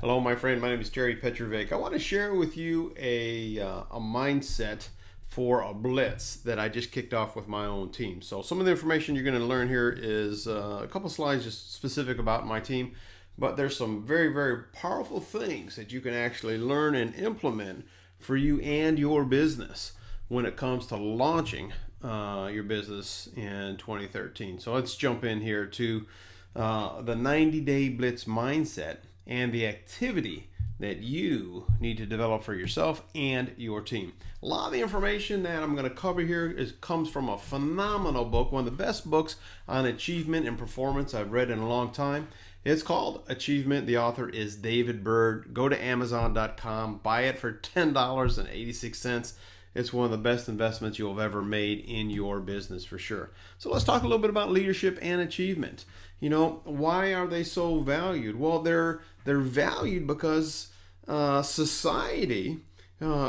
Hello, my friend. My name is Jerry Petrovic. I want to share with you a mindset for a blitz that I just kicked off with my own team. So some of the information you're going to learn here is a couple slides just specific about my team, but there's some very, very powerful things that you can actually learn and implement for you and your business when it comes to launching your business in 2013. So let's jump in here to the 90-day blitz mindset and the activity that you need to develop for yourself and your team. A lot of the information that I'm going to cover here comes from a phenomenal book, one of the best books on achievement and performance I've read in a long time. It's called Achievement. The author is David Bird. Go to Amazon.com, buy it for $10.86. It's one of the best investments you'll have ever made in your business for sure. So let's talk a little bit about leadership and achievement. You know, why are they so valued? Well, they're valued because society,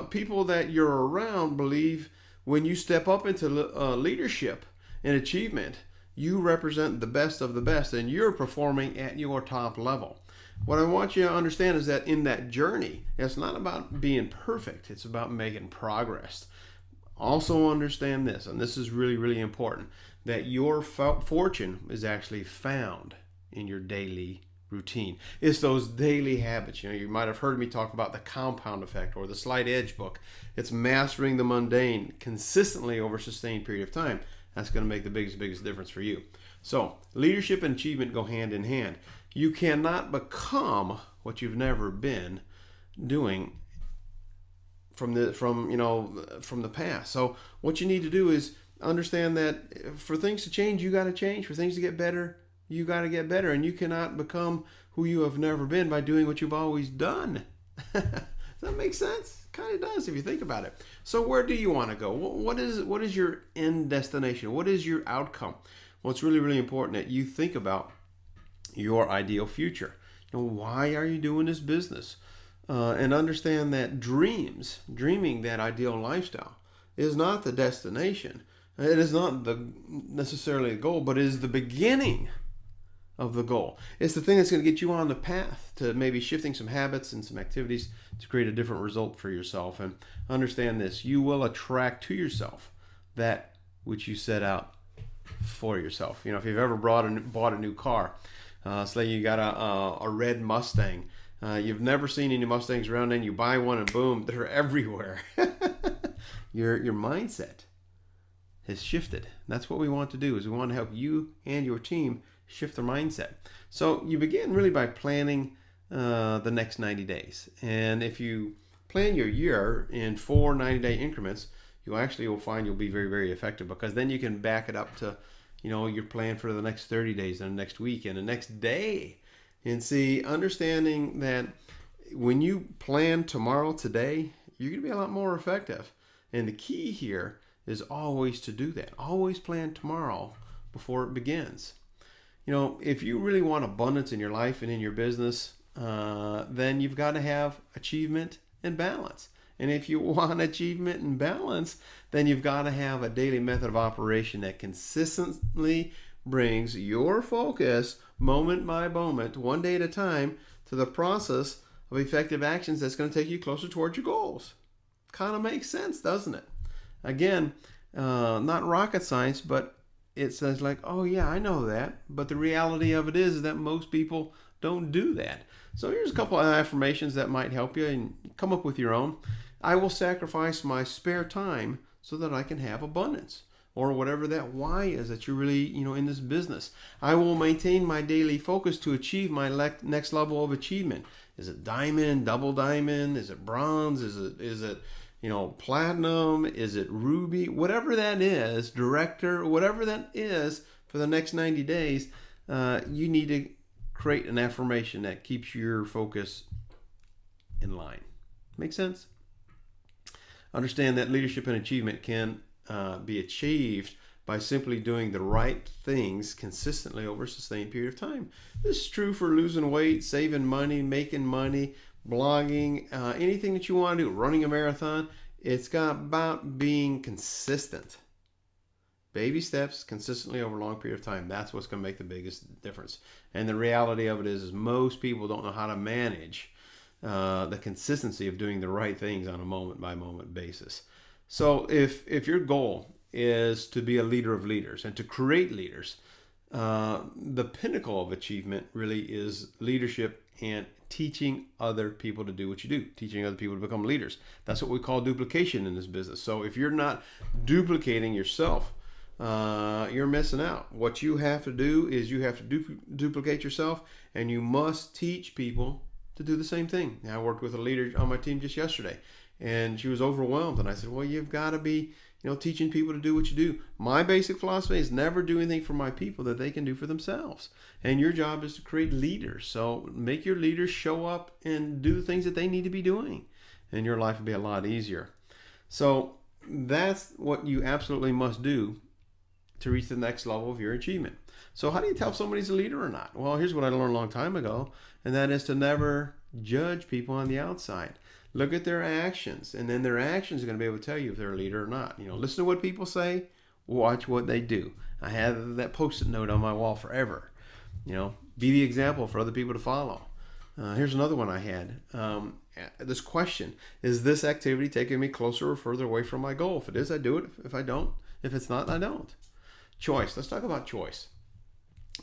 people that you're around believe when you step up into leadership and achievement, you represent the best of the best and you're performing at your top level. What I want you to understand is that in that journey, it's not about being perfect. It's about making progress. Also understand this, and this is really, really important, that your fortune is actually found in your daily routine. It's those daily habits. You know, you might have heard me talk about the compound effect or the slight edge book. It's mastering the mundane consistently over a sustained period of time. That's going to make the biggest difference for you. So leadership and achievement go hand in hand. You cannot become what you've never been doing from the past. So what you need to do is understand that for things to change, you got to change. For things to get better, you got to get better, and you cannot become who you have never been by doing what you've always done. Does that make sense? Kind of does if you think about it. So where do you want to go? What is your end destination? What is your outcome? Well, it's really, really important that you think about your ideal future. You know, why are you doing this business? And understand that dreaming that ideal lifestyle is not the destination. It is not necessarily the goal, but it is the beginning of the goal. It's the thing that's going to get you on the path to maybe shifting some habits and some activities to create a different result for yourself. And understand this, you will attract to yourself that which you set out for yourself. You know, if you've ever bought a new car, say you got a red Mustang, you've never seen any Mustangs around, and you buy one and boom, they're everywhere. Your mindset has shifted. That's what we want to do, is we want to help you and your team shift their mindset. So you begin really by planning the next 90 days. And if you plan your year in 4 90-day increments, you'll find you'll be very, very effective, because then you can back it up to, you know, your plan for the next 30 days and the next week and the next day. And see, understanding that when you plan tomorrow, today, you're going to be a lot more effective. And the key here is always to do that. Always plan tomorrow before it begins. You know, if you really want abundance in your life and in your business, then you've got to have achievement and balance. And if you want achievement and balance, then you've got to have a daily method of operation that consistently brings your focus moment by moment, one day at a time, to the process of effective actions that's going to take you closer towards your goals. Kind of makes sense, doesn't it? Again, not rocket science, but it says like, oh yeah, I know that. But the reality of it is that most people don't do that. So here's a couple of affirmations that might help you, and come up with your own. I will sacrifice my spare time so that I can have abundance. Or whatever that why is that you're really, in this business. I will maintain my daily focus to achieve my next level of achievement. Is it diamond, double diamond? Is it bronze? Is it platinum? Is it ruby? Whatever that is, director, whatever that is for the next 90 days, you need to create an affirmation that keeps your focus in line. Make sense? Understand that leadership and achievement can be achieved by simply doing the right things consistently over a sustained period of time. This is true for losing weight, saving money, making money, blogging, anything that you want to do, running a marathon. It's about being consistent. Baby steps consistently over a long period of time. That's what's going to make the biggest difference. And the reality of it is most people don't know how to manage the consistency of doing the right things on a moment by moment basis. So if your goal is to be a leader of leaders and to create leaders, the pinnacle of achievement really is leadership and teaching other people to do what you do, teaching other people to become leaders. That's what we call duplication in this business. So if you're not duplicating yourself, you're missing out. What you have to do is you have to duplicate yourself, and you must teach people to do the same thing. Now, I worked with a leader on my team just yesterday, and she was overwhelmed, and I said, well, you've got to be teaching people to do what you do. My basic philosophy is never do anything for my people that they can do for themselves. And your job is to create leaders. So make your leaders show up and do the things that they need to be doing, and your life will be a lot easier. So that's what you absolutely must do to reach the next level of your achievement. So how do you tell if somebody's a leader or not? Well, here's what I learned a long time ago, and that is to never judge people on the outside. Look at their actions, and then their actions are going to be able to tell you if they're a leader or not. Listen to what people say, watch what they do. I have that Post-it note on my wall forever. Be the example for other people to follow. Here's another one I had. This question: is this activity taking me closer or further away from my goal? If it is, I do it. If I don't, if it's not, I don't. Choice. Let's talk about choice.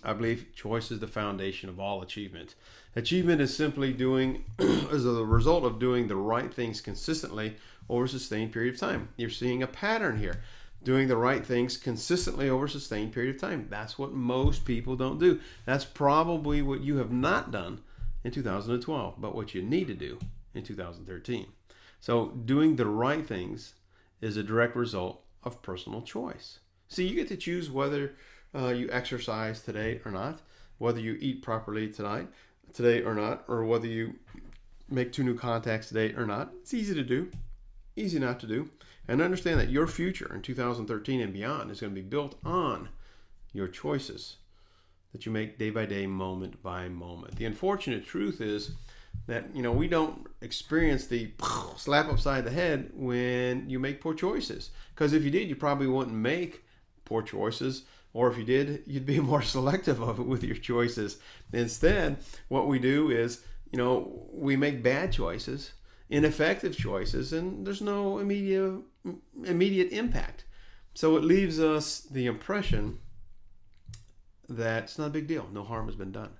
I believe choice is the foundation of all achievement. Achievement is simply doing, as a result of doing the right things consistently over a sustained period of time. You're seeing a pattern here. Doing the right things consistently over a sustained period of time. That's what most people don't do. That's probably what you have not done in 2012, but what you need to do in 2013. So doing the right things is a direct result of personal choice. See, you get to choose whether you exercise today or not, whether you eat properly today or not, or whether you make 2 new contacts today or not. It's easy to do, easy not to do. And understand that your future in 2013 and beyond is going to be built on your choices that you make day by day, moment by moment. The unfortunate truth is that we don't experience the slap upside the head when you make poor choices. Because if you did, you probably wouldn't make poor choices. Or if you did, you'd be more selective of it with your choices. Instead, what we do is, we make bad choices, ineffective choices, and there's no immediate impact. So it leaves us the impression that it's not a big deal. No harm has been done.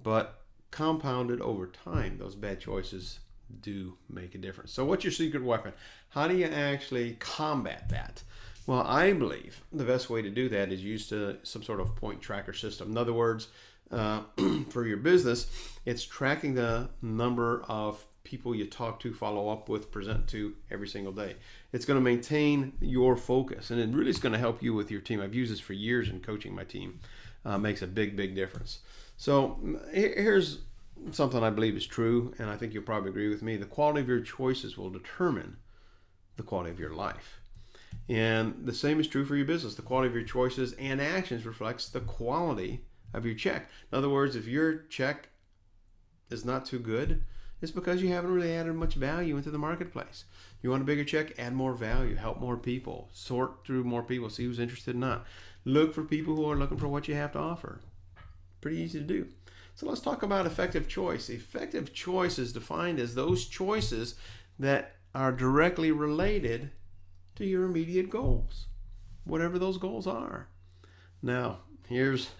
But compounded over time, those bad choices do make a difference. So what's your secret weapon? How do you actually combat that? Well, I believe the best way to do that is use some sort of point tracker system. In other words, for your business, it's tracking the number of people you talk to, follow up with, present to every single day. It's going to maintain your focus, and it really is going to help you with your team. I've used this for years in coaching my team. Makes a big, big difference. So here's something I believe is true, and I think you'll probably agree with me. The quality of your choices will determine the quality of your life. And the same is true for your business. The quality of your choices and actions reflects the quality of your check. In other words, if your check is not too good, it's because you haven't really added much value into the marketplace. You want a bigger check? Add more value, help more people, sort through more people, see who's interested or not. Look for people who are looking for what you have to offer. Pretty easy to do. So let's talk about effective choice. Effective choice is defined as those choices that are directly related to your immediate goals, whatever those goals are. Now, here's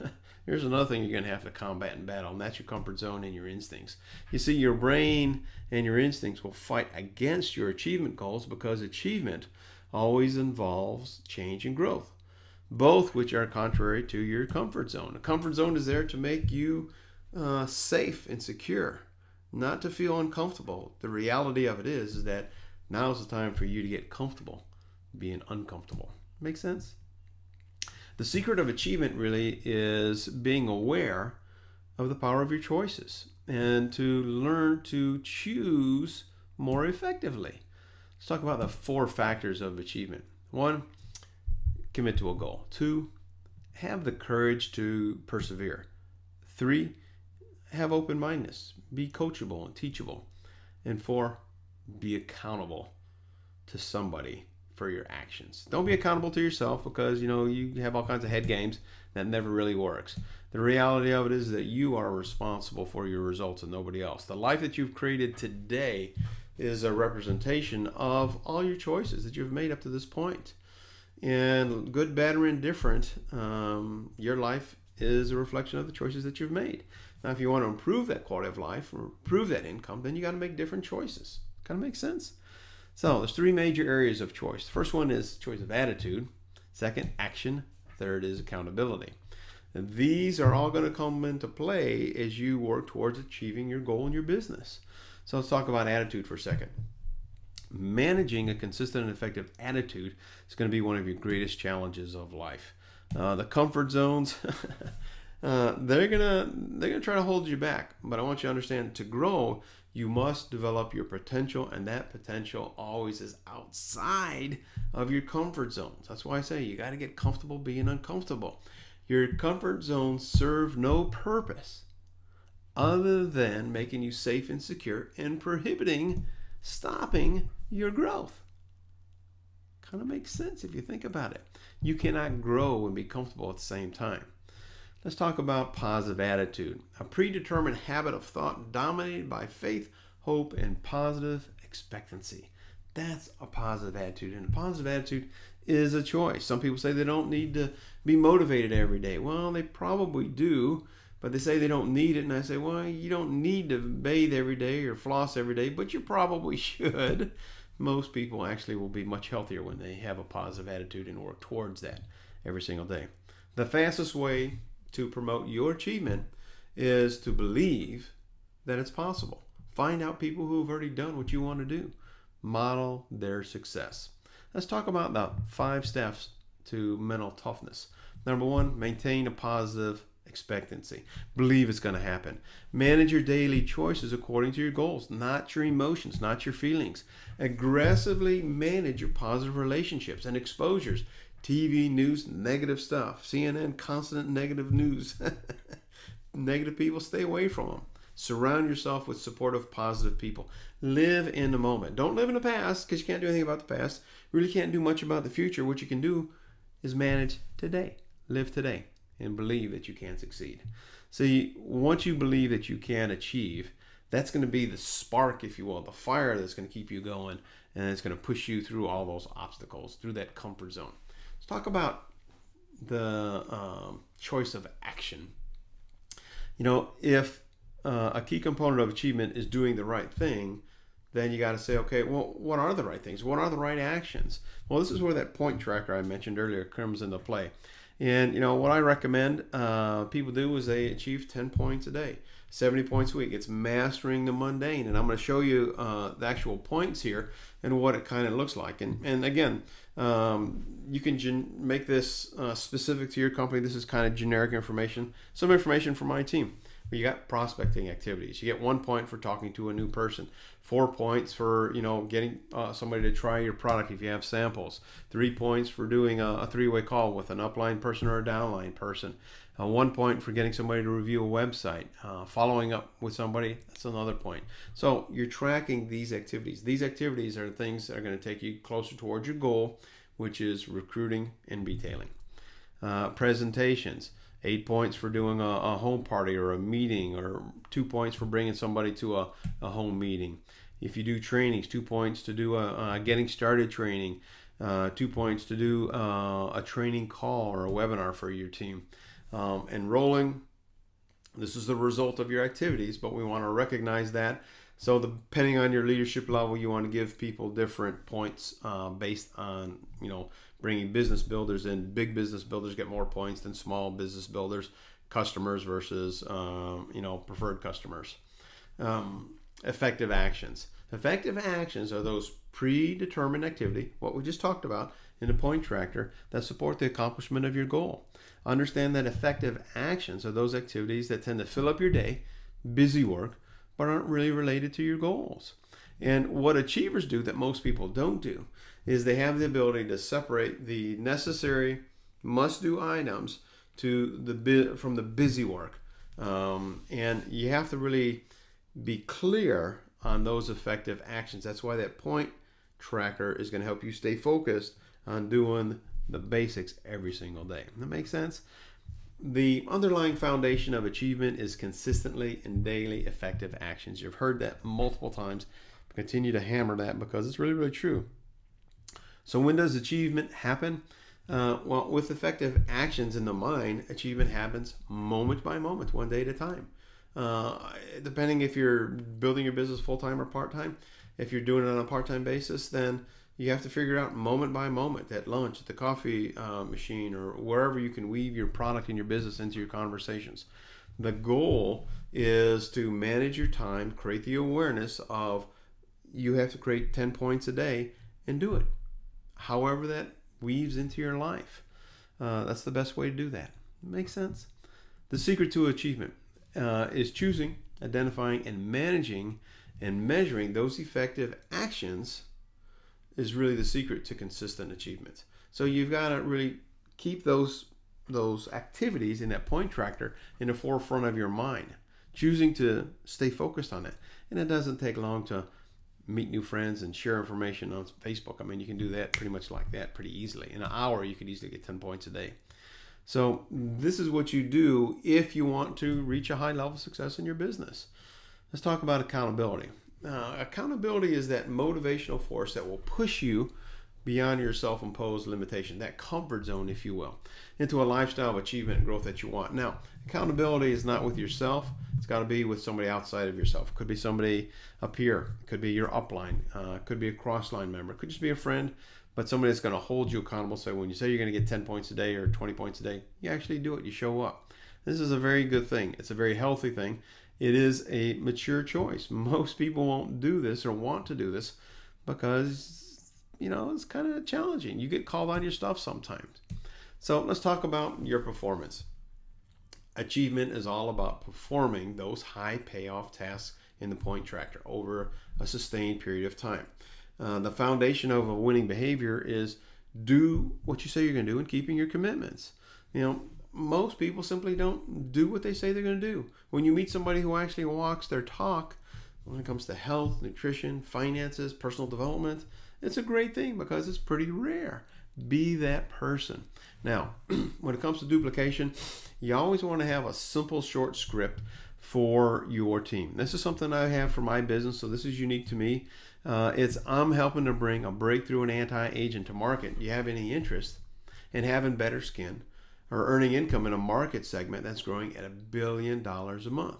another thing you're going to have to combat and battle, and that's your comfort zone and your instincts. You see, your brain and your instincts will fight against your achievement goals because achievement always involves change and growth, both which are contrary to your comfort zone. A comfort zone is there to make you safe and secure, not to feel uncomfortable. The reality of it is that now's the time for you to get comfortable being uncomfortable. Make sense? The secret of achievement really is being aware of the power of your choices and to learn to choose more effectively. Let's talk about the 4 factors of achievement. 1, commit to a goal. 2, have the courage to persevere. 3, have open-mindedness. Be coachable and teachable. And 4, be accountable to somebody for your actions. Don't be accountable to yourself, because you have all kinds of head games that never really works. The reality of it is that you are responsible for your results and nobody else. The life that you've created today is a representation of all your choices that you've made up to this point. And good, bad, or indifferent, your life is a reflection of the choices that you've made. Now, if you want to improve that quality of life or improve that income, then you got to make different choices. Kind of makes sense? So there's three major areas of choice. The first one is choice of attitude. Second, action. Third is accountability. And these are all going to come into play as you work towards achieving your goal in your business. So let's talk about attitude for a second. Managing a consistent and effective attitude is going to be one of your greatest challenges of life. The comfort zones, they're gonna try to hold you back. But I want you to understand, to grow, you must develop your potential, and that potential always is outside of your comfort zones. That's why I say you got to get comfortable being uncomfortable. Your comfort zones serve no purpose other than making you safe and secure and stopping your growth. Kind of makes sense if you think about it. You cannot grow and be comfortable at the same time. Let's talk about positive attitude. A predetermined habit of thought dominated by faith, hope, and positive expectancy. That's a positive attitude. And a positive attitude is a choice. Some people say they don't need to be motivated every day. Well, they probably do, but they say they don't need it. And I say, well, you don't need to bathe every day or floss every day, but you probably should. Most people actually will be much healthier when they have a positive attitude and work towards that every single day. The fastest way to promote your achievement is to believe that it's possible. Find out people who have already done what you want to do. Model their success. Let's talk about the 5 steps to mental toughness. Number 1, maintain a positive expectancy. Believe it's going to happen. Manage your daily choices according to your goals, not your emotions, not your feelings. Aggressively manage your positive relationships and exposures. TV, news, negative stuff. CNN, constant negative news. Negative people, stay away from them. Surround yourself with supportive, positive people. Live in the moment. Don't live in the past, because you can't do anything about the past. You really can't do much about the future. What you can do is manage today. Live today and believe that you can succeed. See, once you believe that you can achieve, that's going to be the spark, if you will, the fire that's going to keep you going, and it's going to push you through all those obstacles, through that comfort zone. Let's talk about the choice of action. If a key component of achievement is doing the right thing, then you got to say, okay, well, what are the right things? What are the right actions? Well, this is where that point tracker I mentioned earlier comes into play. And what I recommend people do is they achieve 10 points a day, 70 points a week. It's mastering the mundane, and I'm going to show you the actual points here and what it kind of looks like. And again, you can make this specific to your company. This is kind of generic information, some information from my team. You got prospecting activities. You get 1 point for talking to a new person, 4 points for getting somebody to try your product if you have samples, 3 points for doing a 3-way call with an upline person or a downline person, 1 point for getting somebody to review a website, following up with somebody, that's another point. So you're tracking these activities. These activities are things that are going to take you closer towards your goal, which is recruiting and retailing. Presentations. 8 points for doing a home party or a meeting, or 2 points for bringing somebody to a home meeting. If you do trainings, 2 points to do a getting started training, 2 points to do a training call or a webinar for your team. Enrolling, this is the result of your activities, but we want to recognize that. So depending on your leadership level, you want to give people different points based on, bringing business builders in. Big business builders get more points than small business builders, customers versus, preferred customers. Effective actions. Effective actions are those predetermined activity, what we just talked about in the point tracker, that support the accomplishment of your goal. Understand that effective actions are those activities that tend to fill up your day, busy work, but aren't really related to your goals. And what achievers do that most people don't do is they have the ability to separate the necessary must-do items from the busy work. And you have to really be clear on those effective actions. That's why that point tracker is going to help you stay focused on doing the basics every single day. That makes sense? The underlying foundation of achievement is consistently and daily effective actions. You've heard that multiple times. Continue to hammer that because it's really, really true. So when does achievement happen? Well, with effective actions in the mind, achievement happens moment by moment, one day at a time. Depending if you're building your business full-time or part-time. If you're doing it on a part-time basis, then you have to figure out moment by moment, at lunch, at the coffee machine, or wherever you can weave your product and your business into your conversations. The goal is to manage your time, create the awareness of you have to create 10 points a day and do it. However that weaves into your life. That's the best way to do that. Makes sense? The secret to achievement is choosing, identifying, and managing and measuring those effective actions is really the secret to consistent achievement. So you've got to really keep those activities in that point tracker in the forefront of your mind, choosing to stay focused on it. And it doesn't take long to meet new friends and share information on Facebook. I mean, you can do that pretty much like that pretty easily. In an hour, you could easily get 10 points a day. So this is what you do if you want to reach a high level of success in your business. Let's talk about accountability. Accountability is that motivational force that will push you beyond your self-imposed limitation, that comfort zone, if you will, into a lifestyle of achievement and growth that you want. Now, accountability is not with yourself. It's got to be with somebody outside of yourself. It could be somebody up here. It could be your upline. It could be a cross-line member. It could just be a friend, but somebody that's going to hold you accountable. So when you say you're going to get 10 points a day or 20 points a day, you actually do it. You show up. This is a very good thing. It's a very healthy thing. It is a mature choice. Most people won't do this or want to do this because, you know, it's kind of challenging. You get called on your stuff sometimes. So let's talk about your performance. Achievement is all about performing those high payoff tasks in the point tracker over a sustained period of time. The foundation of a winning behavior is do what you say you're going to do and keeping your commitments. You know, most people simply don't do what they say they're going to do. When you meet somebody who actually walks their talk when it comes to health, nutrition, finances, personal development, it's a great thing because it's pretty rare. Be that person. Now, when it comes to duplication, you always want to have a simple, short script for your team. This is something I have for my business, so this is unique to me. I'm helping to bring a breakthrough and anti-aging to market. Do you have any interest in having better skin or earning income in a market segment that's growing at $1 billion a month?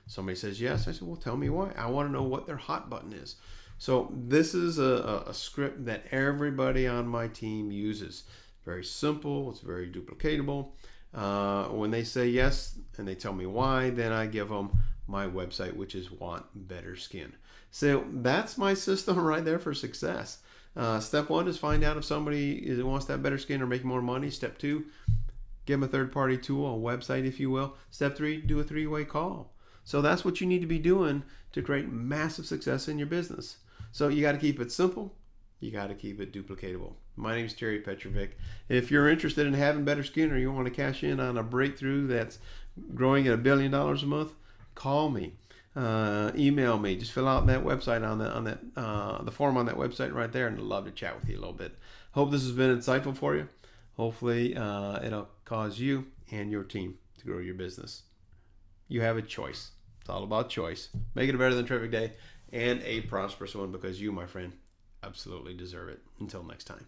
Somebody says yes. I said, well, tell me why. I want to know what their hot button is. So this is a script that everybody on my team uses. Very simple. It's very duplicatable. When they say yes and they tell me why, then I give them my website, which is Want Better Skin. So that's my system right there for success. Step one is find out if somebody wants to have better skin or make more money. Step two, give them a third-party tool, a website, if you will. Step three, do a three-way call. So that's what you need to be doing to create massive success in your business. So you got to keep it simple. You got to keep it duplicatable. My name is Terry Petrovic. If you're interested in having better skin or you want to cash in on a breakthrough that's growing at $1 billion a month, call me. Email me. Just fill out that website the form on that website right there, and I'd love to chat with you a little bit. Hope this has been insightful for you. Hopefully, it'll cause you and your team to grow your business. You have a choice. It's all about choice. Make it a better than terrific day and a prosperous one because you, my friend, absolutely deserve it. Until next time.